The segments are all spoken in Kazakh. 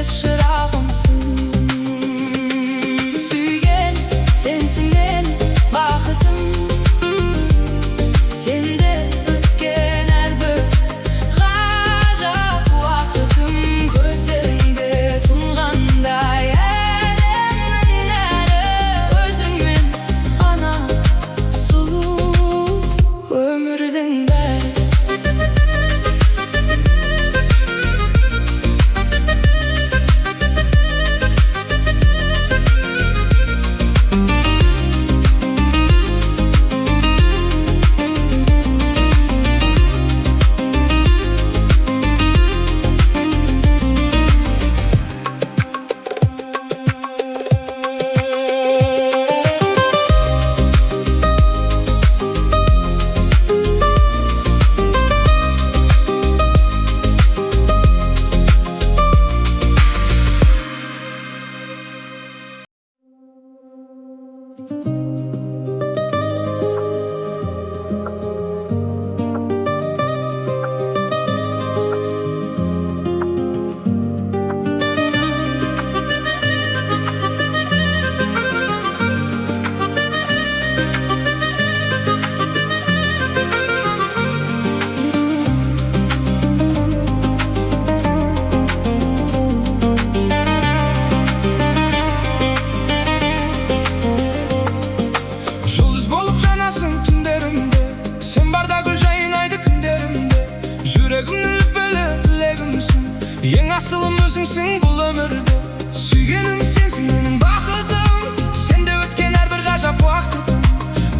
sönbes çırağımsın. Suygen sensin men bakıtım. Sende ötken her bir gajap vakıtım. Gözlerinde tunganday erenlere, özüngmen ana sulu ömürdün beri. Жұлдыз болып жанасың түндерімде, сен барда гүл жайнайды күндерімде. Жүрегімнің лүпілі тілегімсің, ең асылым өзіңсің бұл өмірде. Сүйгенім сенсің менің бақытым, сенде өткен әрбір ғажап уақытым.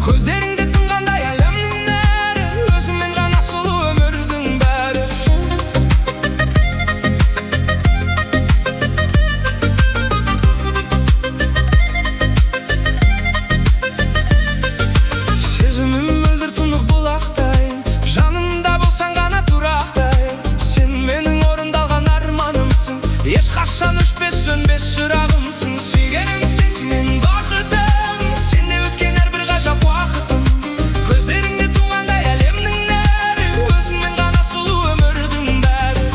Көздеріңде тұнғандай әлемнің нәрі, өзіңмен ғана сұлу өмірдің бәрі. Сезімім мөлдір тұнық бұлақтай, жанымда болсаң ғана тұрақтай. Сен менің орындалған арманымсың, ешқашан өшпес сөнбес шырағымсың. Сүйгенім сенсің менің бақытым, сенде өткен әрбір ғажап уақытым. Көздеріңде туғандай әлемнің нәрі, өзіңмен ғана сұлу өмірдің бәрі.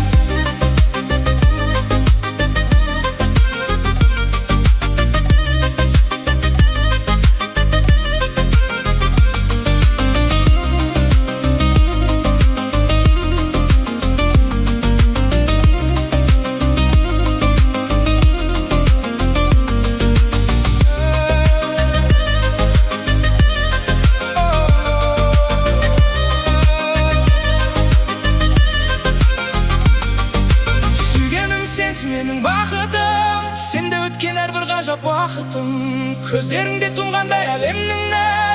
Сүйгенім сенсің менің бақытым, сенде өткен әрбір ғажап уақытым. Көздеріңде тұнғандай әлемнің нәрі,